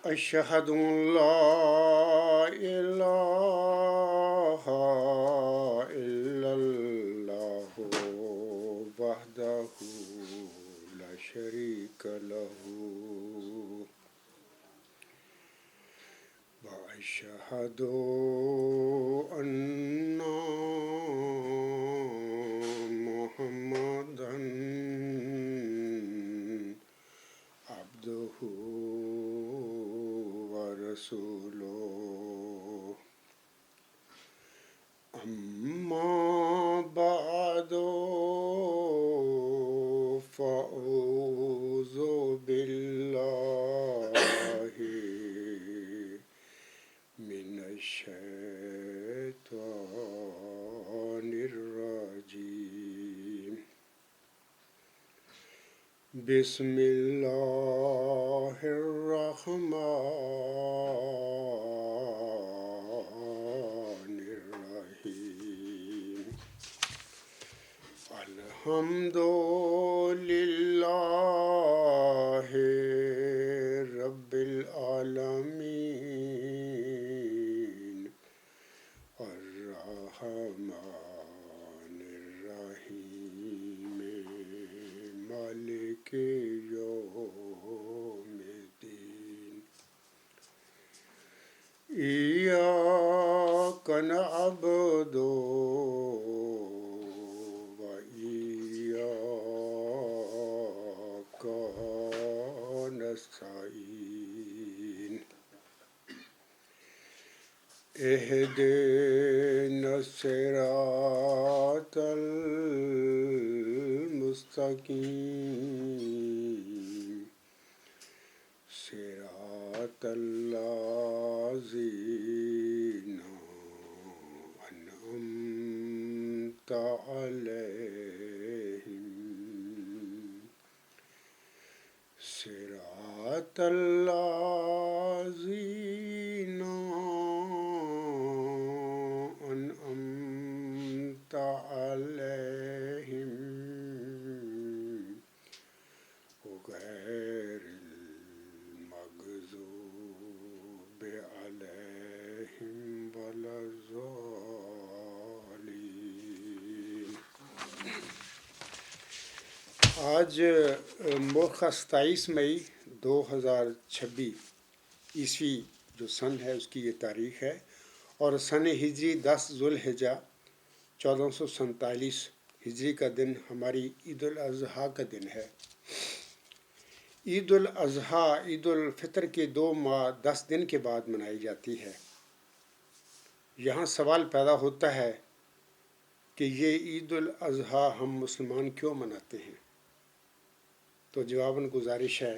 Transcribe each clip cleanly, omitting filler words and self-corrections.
أشهد أن لا إله إلا الله وحده لا شريك له وأشهد أن محمدا عبده ورسوله أما بعد فأعوذ بالله من الشيطان الرجيم بسم الله الرحمن الرحيم الحمد لله رب العالمين الرحمن الرحيم مالك يوم الدين إياك نعبد وإياك نستعين اهدنا الصراط المستقيم صراط الذين أنعمت عليهم صراط الذين أنعمت عليهم غير المغضوب عليهم ولا الضالين۔ آج مورخہ 27 مئی 2026 عیسوی جو سن ہے اس کی یہ تاریخ ہے، اور سن ہجری 10 ذوالحجہ 1447 ہجری کا دن ہماری عید الاضحیٰ کا دن ہے۔ عید الاضحیٰ عید الفطر کے 2 ماہ 10 دن کے بعد منائی جاتی ہے۔ یہاں سوال پیدا ہوتا ہے کہ یہ عید الاضحیٰ ہم مسلمان کیوں مناتے ہیں؟ تو جواباً گزارش ہے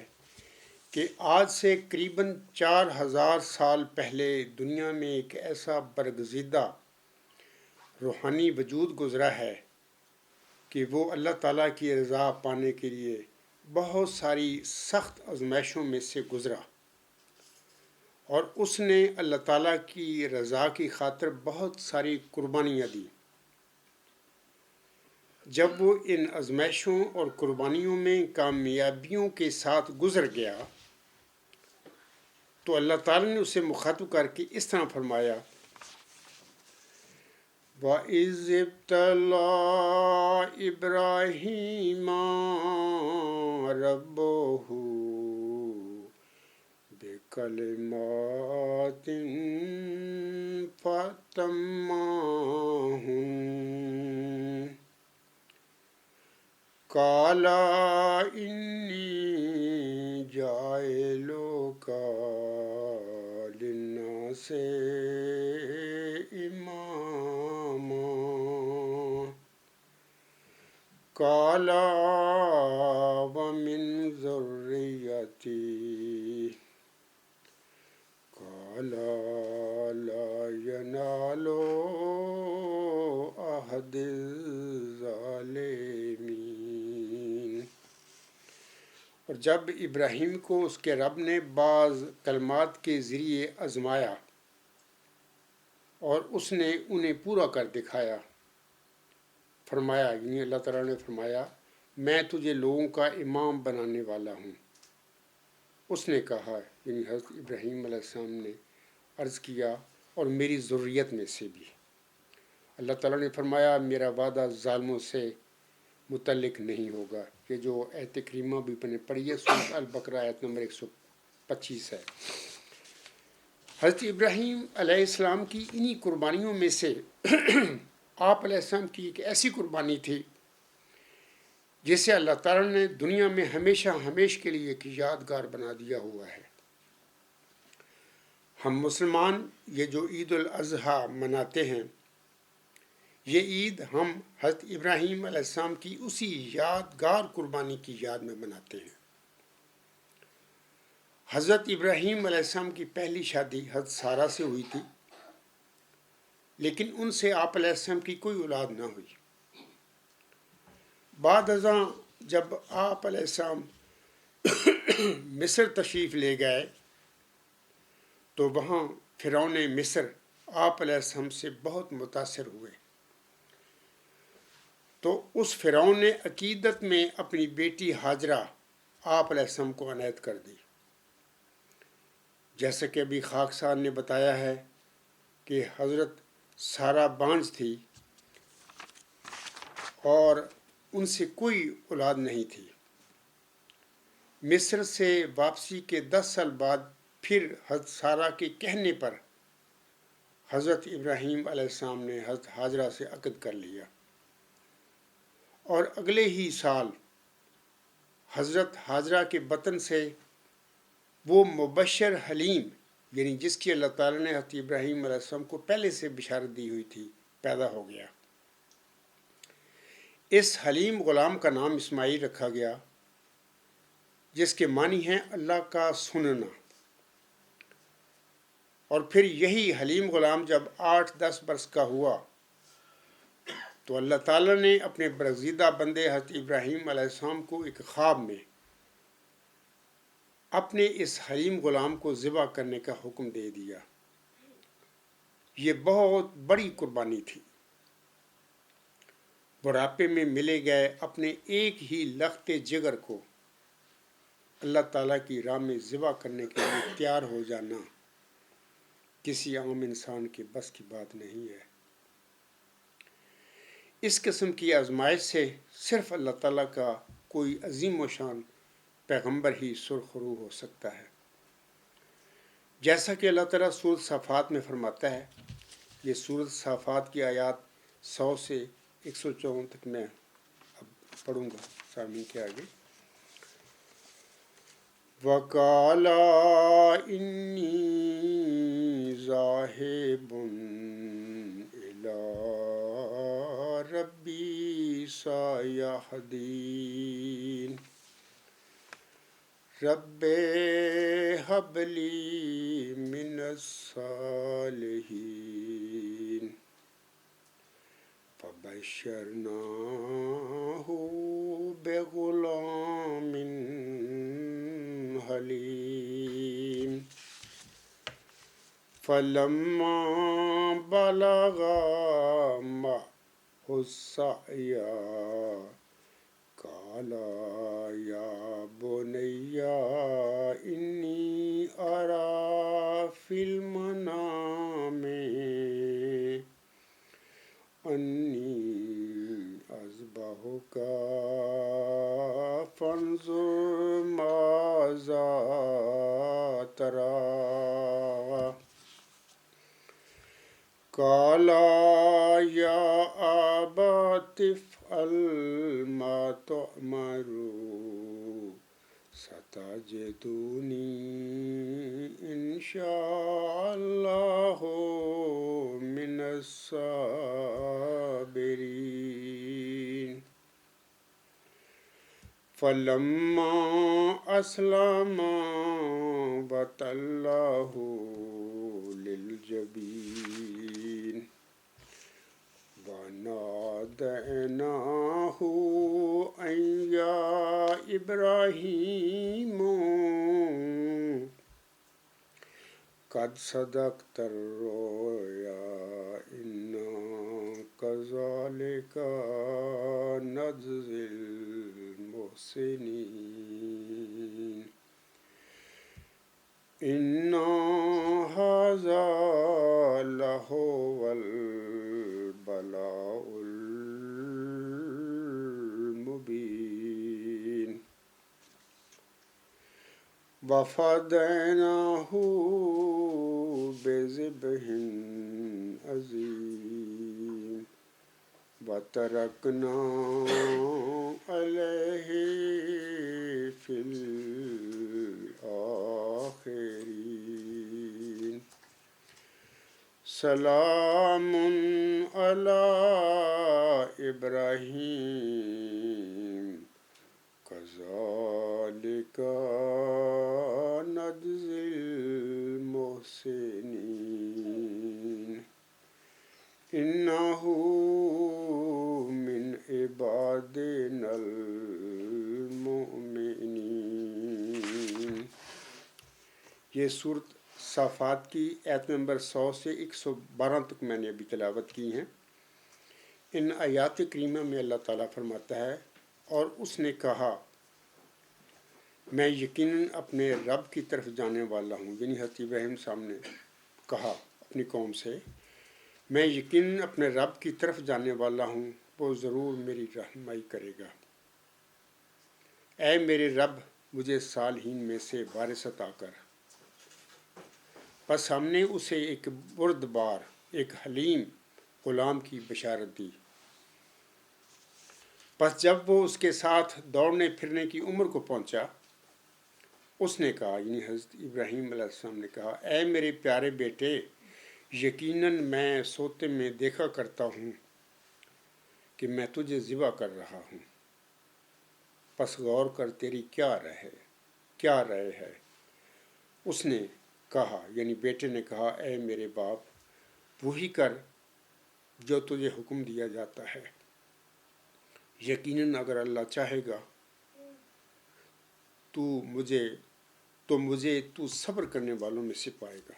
کہ آج سے قریباً 4000 سال پہلے دنیا میں ایک ایسا برگزیدہ روحانی وجود گزرا ہے کہ وہ اللہ تعالیٰ کی رضا پانے کے لیے بہت ساری سخت آزمائشوں میں سے گزرا، اور اس نے اللہ تعالیٰ کی رضا کی خاطر بہت ساری قربانیاں دیں۔ جب وہ ان آزمائشوں اور قربانیوں میں کامیابیوں کے ساتھ گزر گیا تو اللہ تعالیٰ نے اسے مخاطب کر کے اس طرح فرمایا، وَإِذِ ابْتَلَىٰ إِبْرَاهِيمَ رَبُّهُ بِكَلِمَاتٍ فَأَتَمَّهُنَّ قَالَ إِنِّي جَاعِلُكَ لِلنَّاسِ إِمَامًا قَالَ وَمِنْ ذُرِّيَّتِي قَالَ لَا يَنَالُ عَهْدِ الظَّالِمِينَ۔ اور جب ابراہیم کو اس کے رب نے بعض کلمات کے ذریعے آزمایا اور اس نے انہیں پورا کر دکھایا، فرمایا، یعنی اللہ تعالیٰ نے فرمایا، میں تجھے لوگوں کا امام بنانے والا ہوں۔ اس نے کہا یعنی حضرت ابراہیم علیہ السلام نے عرض کیا اور میری ذریت میں سے بھی۔ اللہ تعالیٰ نے فرمایا میرا وعدہ ظالموں سے متعلق نہیں ہوگا۔ یہ جو آیت کریمہ بھی میں نے پڑھی ہے سورۃ البقرہ آیت نمبر 125 ہے۔ حضرت ابراہیم علیہ السلام کی انہی قربانیوں میں سے آپ علیہ السلام کی ایک ایسی قربانی تھی جسے اللہ تعالیٰ نے دنیا میں ہمیشہ ہمیش کے لیے ایک یادگار بنا دیا ہوا ہے۔ ہم مسلمان یہ جو عید الاضحیٰ مناتے ہیں، یہ عید ہم حضرت ابراہیم علیہ السلام کی اسی یادگار قربانی کی یاد میں مناتے ہیں۔ حضرت ابراہیم علیہ السلام کی پہلی شادی حضرت سارہ سے ہوئی تھی، لیکن ان سے آپ علیہ السلام کی کوئی اولاد نہ ہوئی۔ بعد ازاں جب آپ علیہ السلام مصر تشریف لے گئے تو وہاں فرعون مصر آپ علیہ السلام سے بہت متاثر ہوئے، تو اس فرعون نے عقیدت میں اپنی بیٹی ہاجرہ آپ علیہ السلام کو عنایت کر دی۔ جیسا کہ ابھی خاکسار نے بتایا ہے کہ حضرت سارہ بانجھ تھی اور ان سے کوئی اولاد نہیں تھی۔ مصر سے واپسی کے 10 سال بعد پھر حضرت سارہ کے کہنے پر حضرت ابراہیم علیہ السلام نے حضرت ہاجرہ سے عقد کر لیا، اور اگلے ہی سال حضرت ہاجرہ کے بطن سے وہ مبشر حلیم یعنی جس کی اللہ تعالیٰ نے حضرت ابراہیم علیہ السلام کو پہلے سے بشارت دی ہوئی تھی پیدا ہو گیا۔ اس حلیم غلام کا نام اسماعیل رکھا گیا، جس کے معنی ہیں اللہ کا سننا۔ اور پھر یہی حلیم غلام جب 8-10 برس کا ہوا تو اللہ تعالیٰ نے اپنے برگزیدہ بندے حضرت ابراہیم علیہ السلام کو ایک خواب میں اپنے اس حلیم غلام کو ذبح کرنے کا حکم دے دیا۔ یہ بہت بڑی قربانی تھی۔ بڑھاپے میں ملے گئے اپنے ایک ہی لخت جگر کو اللہ تعالیٰ کی راہ میں ذبح کرنے کے لیے تیار ہو جانا کسی عام انسان کے بس کی بات نہیں ہے۔ اس قسم کی آزمائش سے صرف اللہ تعالیٰ کا کوئی عظیم و شان پیغمبر ہی سرخرو ہو سکتا ہے۔ جیسا کہ اللہ تعالیٰ سورۃ صافات میں فرماتا ہے، یہ سورۃ صافات کی آیات 100 سے 154 تک میں اب پڑھوں گا سامعین کے آگے۔ وَقَالَ إِنِّي ذَاهِبٌ إِلَىٰ رَبِّي سَيَهْدِينِ رَبِّ هَبْ لِي مِنَ الصَّالِحِينَ فَبَشَّرْنَاهُ بِغُلَامٍ حليم فلما بلغ معه السعي قال يا بني إني أرى في المنام أني أذبحك فانظر ماذا ترى قال يا أبت افعل ما تؤمر ستجدني إن شاء الله من الصابرين فلما أسلما وتله للجبين وناديناه أن يا إبراهيم قد صدقت الرؤيا إنا كذلك نجزي المحسنين إِنَّا هَذَا لَهُوَ الْبَلَاءُ الْمُبِينُ وَفَدَيْنَاهُ بِذِبْحٍ عَظِيمٍ وَتَرَكْنَا عَلَيْهِ فِي الْآخِرِينَ سلام علی ابراہیم کذالک نجزی المحسنین انہ من عبادنا المؤمنین۔ یہ صورت صافات کی آیت نمبر 100 سے 112 تک میں نے ابھی تلاوت کی ہیں۔ ان آیات کریمہ میں اللہ تعالیٰ فرماتا ہے اور اس نے کہا میں یقیناً اپنے رب کی طرف جانے والا ہوں، یعنی حضرت ابراہیم صاحب نے کہا اپنی قوم سے میں یقیناً اپنے رب کی طرف جانے والا ہوں، وہ ضرور میری رہنمائی کرے گا۔ اے میرے رب مجھے صالحین میں سے وارث عطا کر۔ بس ہم نے اسے ایک بردبار ایک حلیم غلام کی بشارت دی۔ بس جب وہ اس کے ساتھ دوڑنے پھرنے کی عمر کو پہنچا اس نے کہا، یعنی حضرت ابراہیم علیہ السلام نے کہا اے میرے پیارے بیٹے یقیناً میں سوتے میں دیکھا کرتا ہوں کہ میں تجھے ذبح کر رہا ہوں، پس غور کر تیری کیا رائے ہے۔ اس نے کہا، یعنی بیٹے نے کہا اے میرے باپ وہی کر جو تجھے حکم دیا جاتا ہے، یقیناً اگر اللہ چاہے گا تو مجھے صبر کرنے والوں میں سے پائے گا۔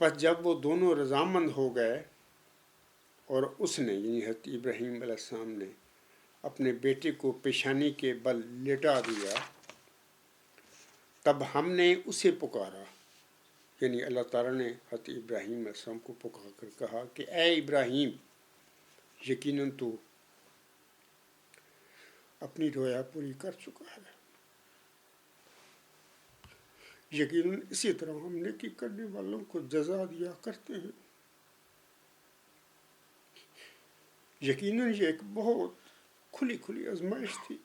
پس جب وہ دونوں رضامند ہو گئے اور اس نے یعنی حضرت ابراہیم علیہ السلام نے اپنے بیٹے کو پیشانی کے بل لٹا دیا، تب ہم نے اسے پکارا، یعنی اللہ تعالیٰ نے حضرت ابراہیم علیہ السلام کو پکار کر کہا کہ اے ابراہیم یقیناً تو اپنی رویا پوری کر چکا ہے، یقیناً اسی طرح ہم نیکی کرنے والوں کو جزا دیا کرتے ہیں۔ یقیناً یہ ایک بہت کھلی آزمائش تھی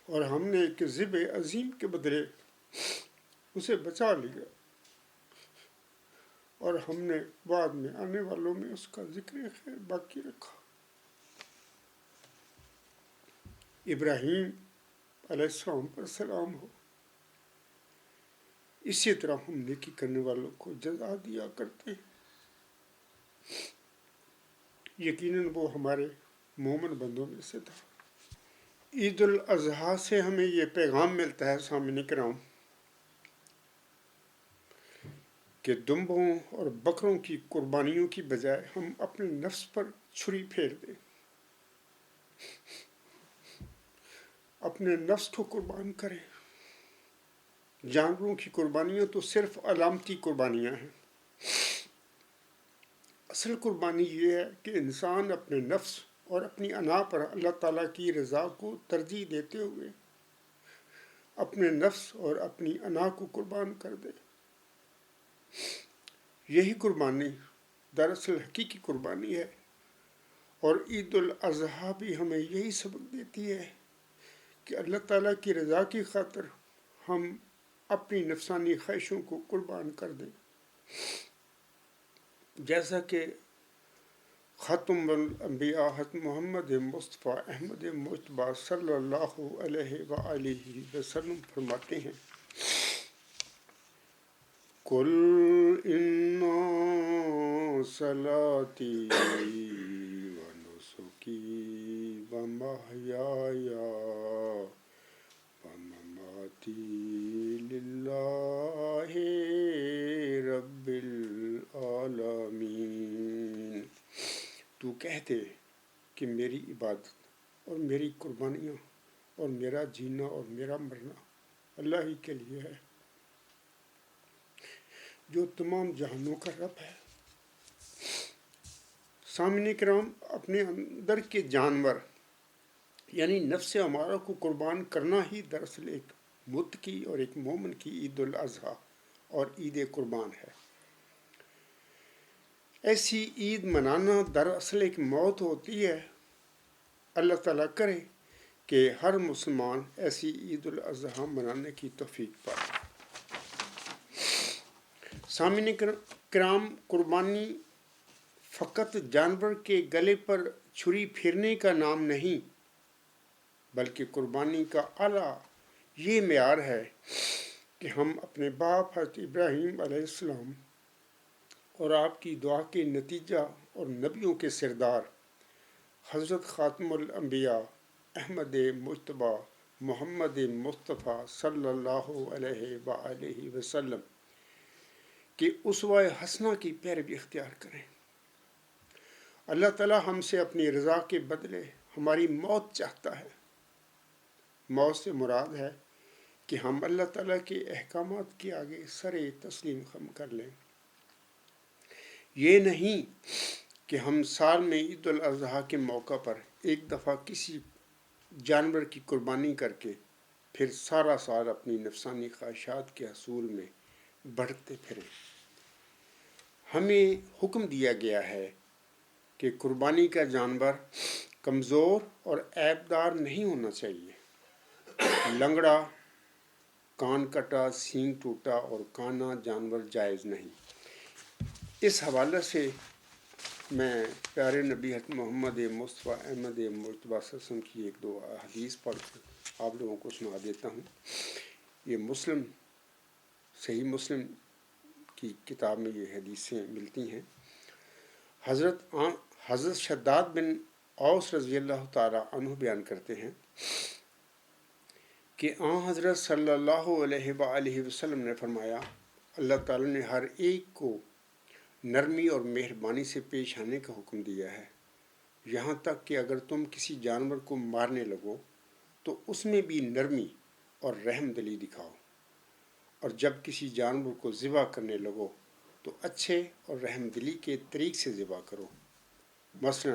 اور ہم نے ایک ذبح عظیم کے بدلے اسے بچا لیا، اور ہم نے بعد میں آنے والوں میں اس کا ذکر خیر باقی رکھا۔ ابراہیم علیہ السلام پر سلام ہو، اسی طرح ہم نیکی کرنے والوں کو جزا دیا کرتے ہیں، یقیناً وہ ہمارے مومن بندوں میں سے تھا۔ عید الاضحیٰ سے ہمیں یہ پیغام ملتا ہے سامعین کرام کہ دمبوں اور بکروں کی قربانیوں کی بجائے ہم اپنے نفس پر چھری پھیر دیں، اپنے نفس کو قربان کریں۔ جانوروں کی قربانیاں تو صرف علامتی قربانیاں ہیں، اصل قربانی یہ ہے کہ انسان اپنے نفس اور اپنی انا پر اللہ تعالیٰ کی رضا کو ترجیح دیتے ہوئے اپنے نفس اور اپنی انا کو قربان کر دے۔ یہی قربانی دراصل حقیقی قربانی ہے، اور عید الاضحیٰ بھی ہمیں یہی سبق دیتی ہے کہ اللہ تعالیٰ کی رضا کی خاطر ہم اپنی نفسانی خواہشوں کو قربان کر دیں، جیسا کہ خاتم الانبیاء حضرت محمد مصطفیٰ احمد مجتبیٰ صلی اللہ علیہ وآلہ وسلم فرماتے ہیں قل ان صلاتی ونسکی ومحیای ومماتی للہ رب العالمین۔ تو کہہ دے کہ میری عبادت اور میری قربانیاں اور میرا جینا اور میرا مرنا اللہ ہی کے لیے ہے جو تمام جہانوں کا رب ہے۔ سامعین کرام، اپنے اندر کے جانور یعنی نفس ہمارا کو قربان کرنا ہی دراصل ایک متقی اور ایک مومن کی عید الاضحیٰ اور عید قربان ہے۔ ایسی عید منانا دراصل ایک موت ہوتی ہے۔ اللہ تعالیٰ کرے کہ ہر مسلمان ایسی عید الاضحیٰ منانے کی توفیق پائے۔ سامعین کرام، قربانی فقط جانور کے گلے پر چھری پھیرنے کا نام نہیں، بلکہ قربانی کا اعلیٰ یہ معیار ہے کہ ہم اپنے باپ حضرت ابراہیم علیہ السلام اور آپ کی دعا کے نتیجہ اور نبیوں کے سردار حضرت خاتم الانبیاء احمد مجتبیٰ محمد مصطفیٰ صلی اللہ علیہ وآلہ وسلم کہ اسوہ حسنہ کی پیروی اختیار کریں۔ اللہ تعالیٰ ہم سے اپنی رضا کے بدلے ہماری موت چاہتا ہے۔ موت سے مراد ہے کہ ہم اللہ تعالیٰ کے احکامات کے آگے سر تسلیم خم کر لیں۔ یہ نہیں کہ ہم سال میں عید الاضحیٰ کے موقع پر ایک دفعہ کسی جانور کی قربانی کر کے پھر سارا سال اپنی نفسانی خواہشات کے حصول میں بڑھتے پھریں۔ ہمیں حکم دیا گیا ہے کہ قربانی کا جانور کمزور اور عیب دار نہیں ہونا چاہیے۔ لنگڑا، کان کٹا، سینگ ٹوٹا اور کانا جانور جائز نہیں۔ اس حوالے سے میں پیارے نبی حضرت محمد مصطفیٰ احمد مجتبیٰ صلی اللہ علیہ وسلم کی ایک دو حدیث پڑھ کر آپ لوگوں کو سنا دیتا ہوں۔ یہ صحیح مسلم کی کتاب میں یہ حدیثیں ملتی ہیں۔ حضرت شداد بن اوس رضی اللہ تعالیٰ عنہ بیان کرتے ہیں کہ حضرت صلی اللہ علیہ وآلہ وسلم نے فرمایا، اللہ تعالیٰ نے ہر ایک کو نرمی اور مہربانی سے پیش آنے کا حکم دیا ہے، یہاں تک کہ اگر تم کسی جانور کو مارنے لگو تو اس میں بھی نرمی اور رحم دلی دکھاؤ، اور جب کسی جانور کو ذبح کرنے لگو تو اچھے اور رحم دلی کے طریق سے ذبح کرو، مثلا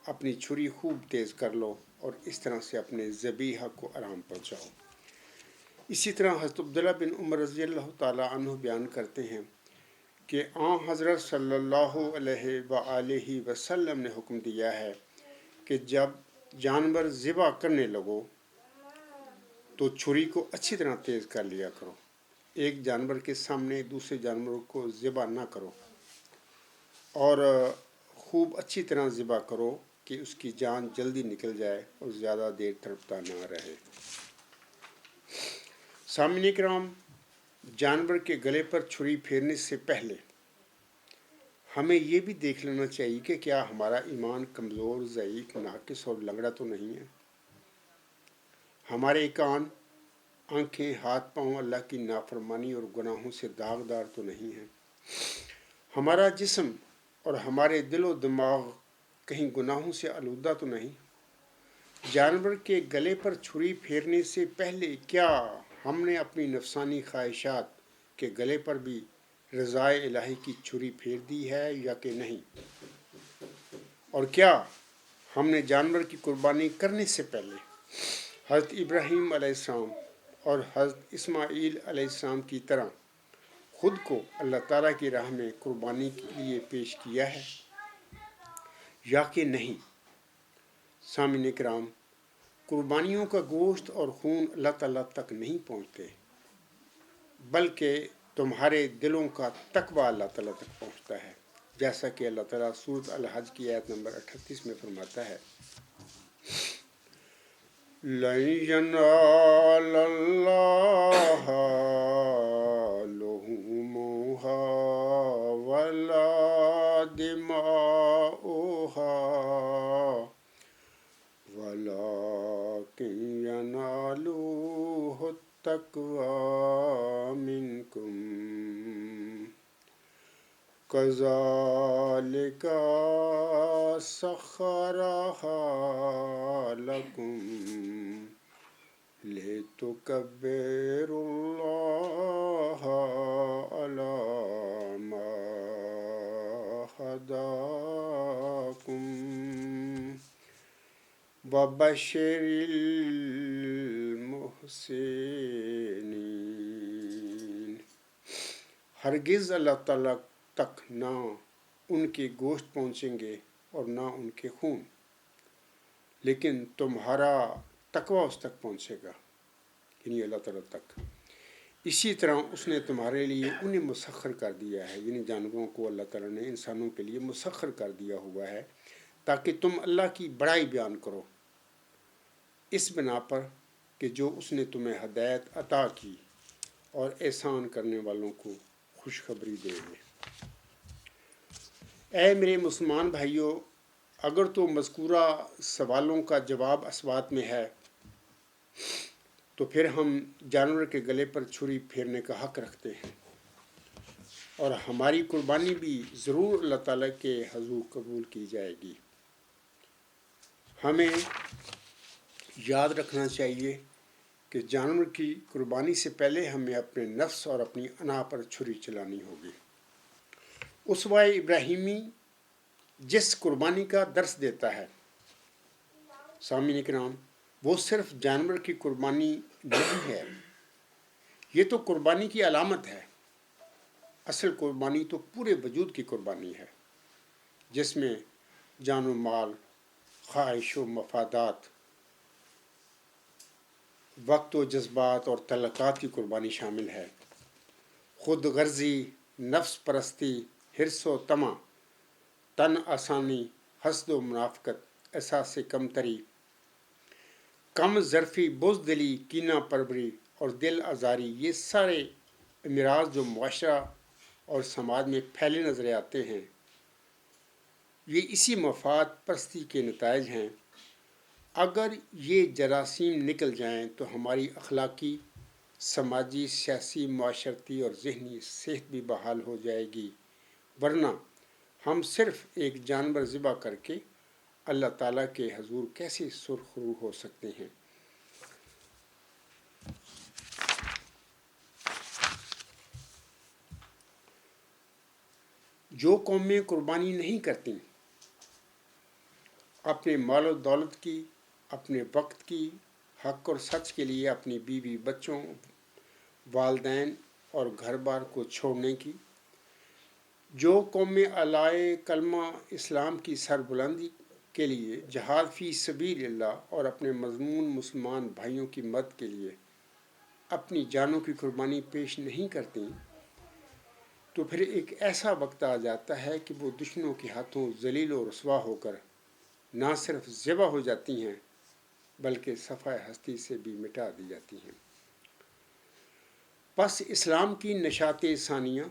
اپنی چھری خوب تیز کر لو اور اس طرح سے اپنے ذبیحہ کو آرام پہنچاؤ۔ اسی طرح حضرت عبداللہ بن عمر رضی اللہ تعالیٰ عنہ بیان کرتے ہیں کہ حضرت صلی اللہ علیہ وآلہ وسلم نے حکم دیا ہے کہ جب جانور ذبح کرنے لگو تو چھری کو اچھی طرح تیز کر لیا کرو، ایک جانور کے سامنے دوسرے جانور کو ذبح نہ کرو، اور خوب اچھی طرح ذبح کرو کہ اس کی جان جلدی نکل جائے اور زیادہ دیر تڑپتا نہ رہے۔ سامعین کرام، جانور کے گلے پر چھری پھیرنے سے پہلے ہمیں یہ بھی دیکھ لینا چاہیے کہ کیا ہمارا ایمان کمزور، ضعیف، ناقص اور لنگڑا تو نہیں ہے۔ ہمارے کان، آنکھیں، ہاتھ پاؤں اللہ کی نافرمانی اور گناہوں سے داغدار تو نہیں ہیں۔ ہمارا جسم اور ہمارے دل و دماغ کہیں گناہوں سے آلودہ تو نہیں۔ جانور کے گلے پر چھری پھیرنے سے پہلے کیا ہم نے اپنی نفسانی خواہشات کے گلے پر بھی رضائے الہی کی چھری پھیر دی ہے یا کہ نہیں؟ اور کیا ہم نے جانور کی قربانی کرنے سے پہلے حضرت ابراہیم علیہ السلام اور حضرت اسماعیل علیہ السلام کی طرح خود کو اللہ تعالیٰ کی راہ میں قربانی کے لیے پیش کیا ہے یا کہ نہیں؟ سامعین کرام، قربانیوں کا گوشت اور خون اللہ تعالیٰ تک نہیں پہنچتے، بلکہ تمہارے دلوں کا تقوی اللہ تعالیٰ تک پہنچتا ہے، جیسا کہ اللہ تعالیٰ سورۃ الحج کی آیت نمبر 38 میں فرماتا ہے، لَن يَنَالَ اللَّهَ لُحُومُهَا وَلَا دِمَاؤُهَا وَلَكِنْ يَنَالُهُ التَّقْوَىٰ مِنكُمْ كَذَلِكَ سَخَّرَهَا لَكُمْ لِتُكَبِّرُوا اللَّهَ عَلَى مَا هَدَاكُمْ وَبَشِّرِ الْمُحْسِنِينَ۔ ہرگز اللہ تعالیٰ تک نہ ان کے گوشت پہنچیں گے اور نہ ان کے خون، لیکن تمہارا تقوی اس تک پہنچے گا، یعنی اللہ تعالیٰ تک۔ اسی طرح اس نے تمہارے لیے انہیں مسخر کر دیا ہے، یعنی جانوروں کو اللہ تعالیٰ نے انسانوں کے لیے مسخر کر دیا ہوا ہے تاکہ تم اللہ کی بڑائی بیان کرو، اس بنا پر کہ جو اس نے تمہیں ہدایت عطا کی اور احسان کرنے والوں کو خوشخبری دے دے۔ اے میرے مسلمان بھائیوں، اگر تو مذکورہ سوالوں کا جواب اسبات میں ہے تو پھر ہم جانور کے گلے پر چھری پھیرنے کا حق رکھتے ہیں، اور ہماری قربانی بھی ضرور اللہ تعالیٰ کے حضور قبول کی جائے گی۔ ہمیں یاد رکھنا چاہیے کہ جانور کی قربانی سے پہلے ہمیں اپنے نفس اور اپنی انا پر چھری چلانی ہوگی۔ اسوہ ابراہیمی جس قربانی کا درس دیتا ہے، سامعین کرام، وہ صرف جانور کی قربانی نہیں ہے، یہ تو قربانی کی علامت ہے۔ اصل قربانی تو پورے وجود کی قربانی ہے، جس میں جان و مال، خواہش و مفادات، وقت و جذبات اور تعلقات کی قربانی شامل ہے۔ خود غرضی، نفس پرستی، حرص و طمع، تن آسانی، حسد و منافقت، احساس کمتری، کم ظرفی، بزدلی، کینہ پروری اور دل آزاری، یہ سارے امراض جو معاشرہ اور سماج میں پھیلے نظر آتے ہیں، یہ اسی مفاد پرستی کے نتائج ہیں۔ اگر یہ جراثیم نکل جائیں تو ہماری اخلاقی، سماجی، سیاسی، معاشرتی اور ذہنی صحت بھی بحال ہو جائے گی، ورنہ ہم صرف ایک جانور ذبح کر کے اللہ تعالیٰ کے حضور کیسے سرخ رو ہو سکتے ہیں؟ جو قومیں قربانی نہیں کرتیں، اپنے مال و دولت کی، اپنے وقت کی، حق اور سچ کے لیے اپنی بیوی، بچوں، والدین اور گھر بار کو چھوڑنے کی، جو قومیں اعلیٰ کلمہ اسلام کی سربلندی کے لیے جہاد فی سبیل اللہ اور اپنے مظلوم مسلمان بھائیوں کی مدد کے لیے اپنی جانوں کی قربانی پیش نہیں کرتیں، تو پھر ایک ایسا وقت آ جاتا ہے کہ وہ دشمنوں کے ہاتھوں ذلیل و رسوا ہو کر نہ صرف ذبح ہو جاتی ہیں بلکہ صفحہ ہستی سے بھی مٹا دی جاتی ہیں۔ پس اسلام کی نشاط ثانیہ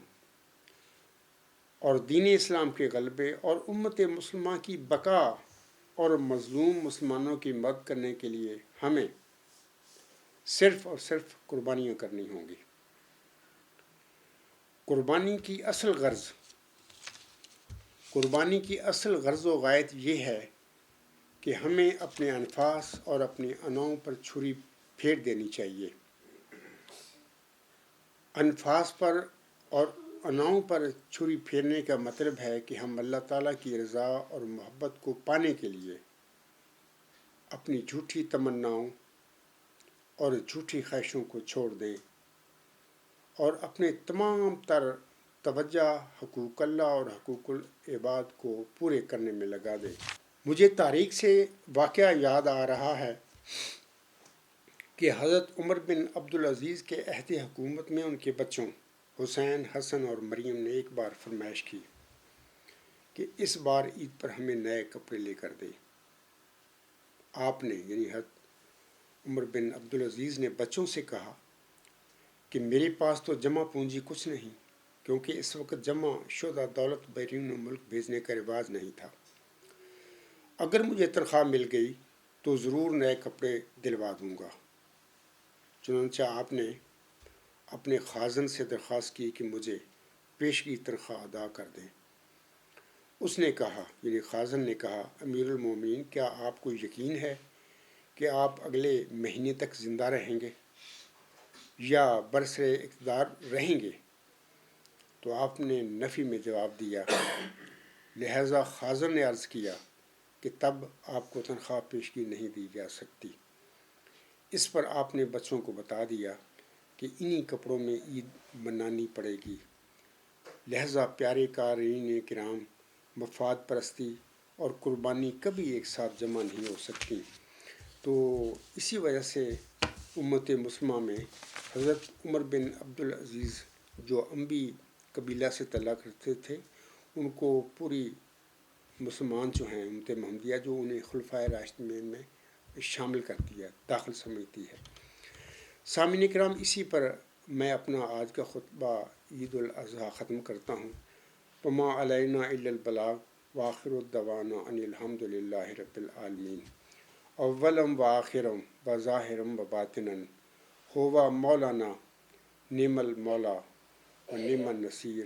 اور دین اسلام کے غلبے اور امت مسلمہ کی بقا اور مظلوم مسلمانوں کی مدد کرنے کے لیے ہمیں صرف اور صرف قربانیاں کرنی ہوں گی۔ قربانی کی اصل غرض و غایت یہ ہے کہ ہمیں اپنے انفاس اور اپنی اناؤں پر چھری پھیر دینی چاہیے۔ انفاس پر اور اناؤں پر چھری پھیرنے کا مطلب ہے کہ ہم اللہ تعالیٰ کی رضا اور محبت کو پانے کے لیے اپنی جھوٹی تمناؤں اور جھوٹی خواہشوں کو چھوڑ دیں اور اپنے تمام تر توجہ حقوق اللہ اور حقوق العباد کو پورے کرنے میں لگا دیں۔ مجھے تاریخ سے واقعہ یاد آ رہا ہے کہ حضرت عمر بن عبدالعزیز کے عہد حکومت میں ان کے بچوں حسین، حسن اور مریم نے ایک بار فرمائش کی کہ اس بار عید پر ہمیں نئے کپڑے لے کر دیں۔ آپ نے یعنی حضرت عمر بن عبدالعزیز نے بچوں سے کہا کہ میرے پاس تو جمع پونجی کچھ نہیں، کیونکہ اس وقت جمع شدہ دولت بیرون ملک بھیجنے کا رواج نہیں تھا۔ اگر مجھے تنخواہ مل گئی تو ضرور نئے کپڑے دلوا دوں گا۔ چنانچہ آپ نے اپنے خازن سے درخواست کی کہ مجھے پیشگی تنخواہ ادا کر دیں۔ اس نے کہا، یعنی خازن نے کہا، امیر المومنین، کیا آپ کو یقین ہے کہ آپ اگلے مہینے تک زندہ رہیں گے یا برسر اقتدار رہیں گے؟ تو آپ نے نفی میں جواب دیا، لہٰذا خازن نے عرض کیا کہ تب آپ کو تنخواہ پیشگی نہیں دی جا سکتی۔ اس پر آپ نے بچوں کو بتا دیا کہ انہی کپڑوں میں عید منانی پڑے گی، لہٰذا پیارے قارئین کرام، مفاد پرستی اور قربانی کبھی ایک ساتھ جمع نہیں ہو سکتی۔ تو اسی وجہ سے امت مسلمہ میں حضرت عمر بن عبدالعزیز جو انبی قبیلہ سے تعلق رکھتے تھے، ان کو پوری مسلمان جو ہیں امت محمدیہ جو انہیں خلفائے راشدین میں شامل کرتی ہے، داخل سمجھتی ہے۔ سامعین کرام، اسی پر میں اپنا آج کا خطبہ عید الاضحیٰ ختم کرتا ہوں۔ وما علینا الا البلاغ وآخر الدعوانا ان الحمد للہ رب العالمین۔ اولم وآخرم وظاہرم وباطنن ہوا مولانا نعم المولا و نعم النصیر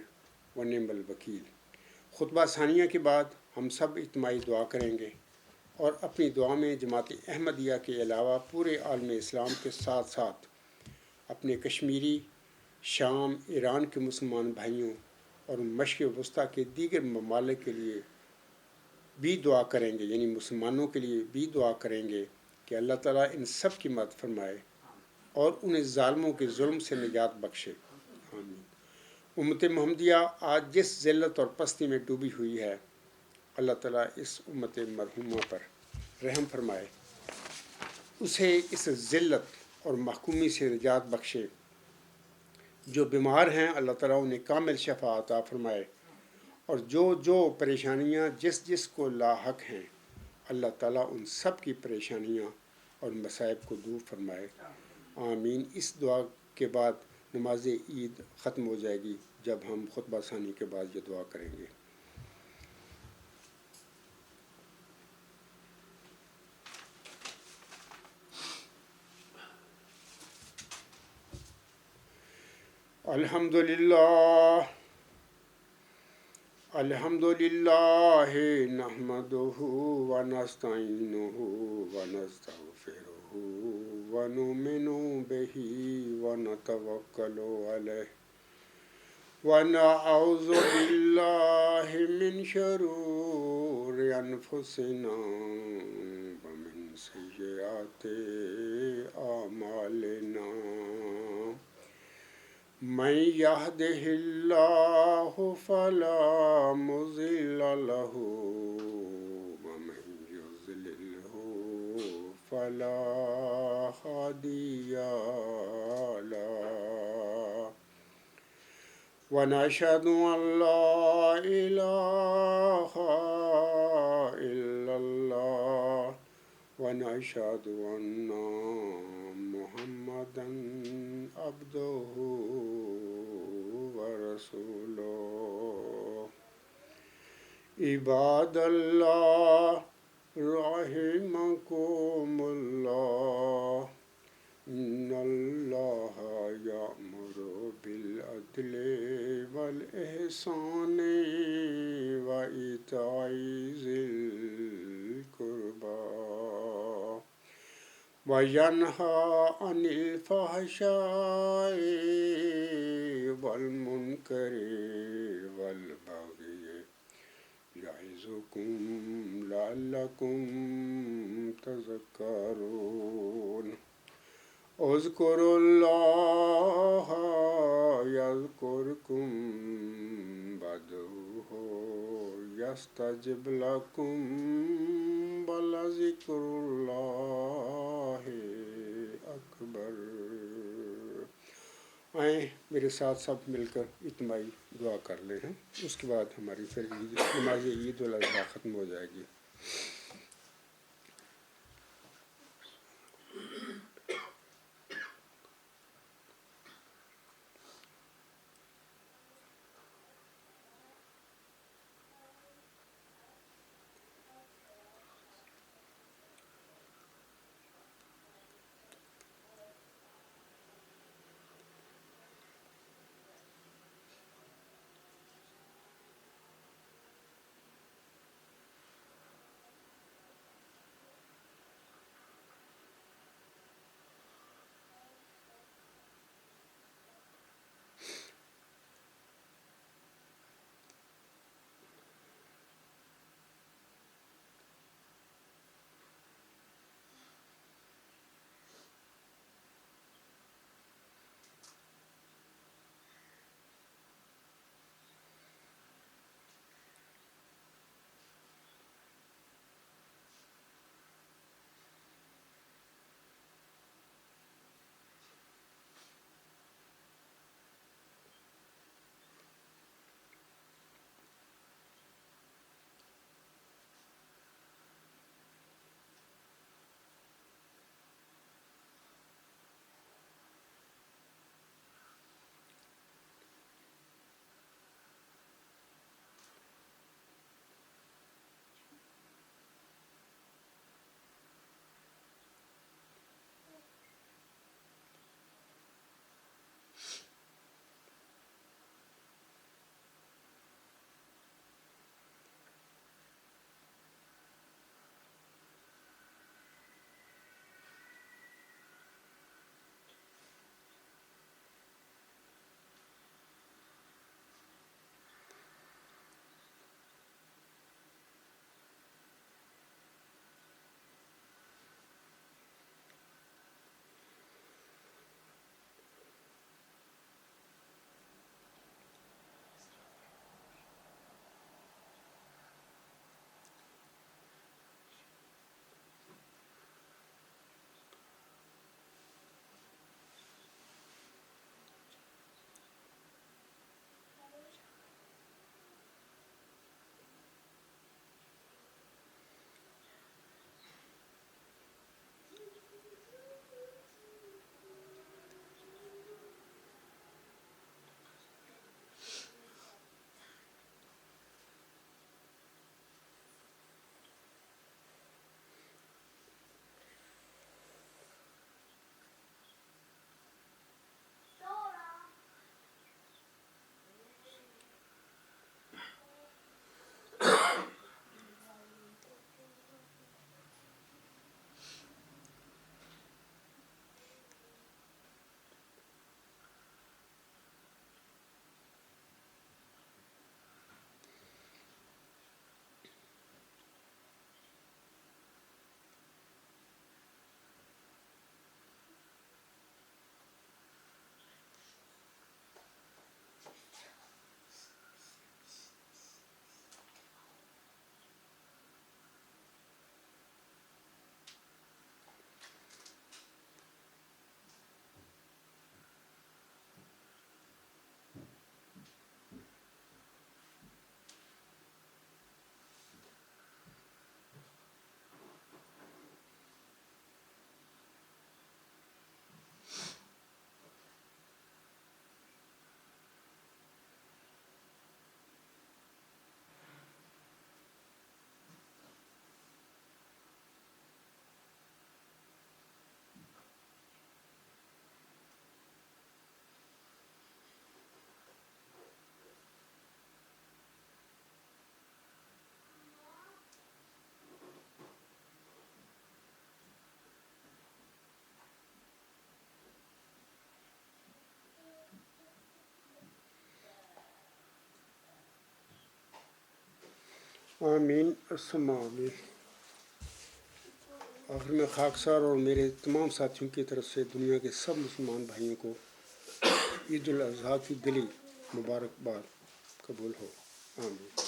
و نعم الوکیل۔ خطبہ ثانیہ کے بعد ہم سب اجتماعی دعا کریں گے اور اپنی دعا میں جماعت احمدیہ کے علاوہ پورے عالم اسلام کے ساتھ ساتھ اپنے کشمیری، شام، ایران کے مسلمان بھائیوں اور مشرق وسطیٰ کے دیگر ممالک کے لیے بھی دعا کریں گے، یعنی مسلمانوں کے لیے بھی دعا کریں گے کہ اللہ تعالیٰ ان سب کی مدد فرمائے اور انہیں ظالموں کے ظلم سے نجات بخشے، آمین۔ امت محمدیہ آج جس ذلت اور پستی میں ڈوبی ہوئی ہے، اللہ تعالیٰ اس امت مرحومہ پر رحم فرمائے، اسے اس ذلت اور محکومی سے نجات بخشے۔ جو بیمار ہیں اللہ تعالیٰ انہیں کامل شفا عطا فرمائے، اور جو پریشانیاں جس کو لاحق ہیں اللہ تعالیٰ ان سب کی پریشانیاں اور مصائب کو دور فرمائے، آمین۔ اس دعا کے بعد نماز عید ختم ہو جائے گی جب ہم خطبہ ثانی کے بعد یہ دعا کریں گے۔ الحمد للہ نحمدہ ونستعینہ ونستغفرہ ونؤمن بہ ونتوکل علیہ ونعوذ باللہ من شرور انفسنا ومن سیئات اعمالنا، من یہدہ اللہ فلا مضل لہ ومن یضللہ فلا ہادی لہ، ونشہد ان لا الہ الا اللہ ونشہد ان محمدا عبدہ ورسولہ۔ عباد اللہ رحمکم اللہ، ان اللہ یأمر بالعدل والاحسان وایتاء ذی القربی وینہی عن الفحشاء والمنکر والبغی یعظکم لعلکم تذکرون۔ اذکروا اللہ یذکرکم وادعوہ یستجب لکم ولذکر اللہ اکبر۔ آئیں میرے ساتھ سب مل کر اجتماعی دعا کر لیں ہیں، اس کے بعد ہماری پھر نماز عید الاضحیٰ ختم ہو جائے گی۔ آمین ثم آمین۔ آخر میں خاکسار اور میرے تمام ساتھیوں کی طرف سے دنیا کے سب مسلمان بھائیوں کو عید الاضحیٰ کی دلی مبارکباد قبول ہو، آمین۔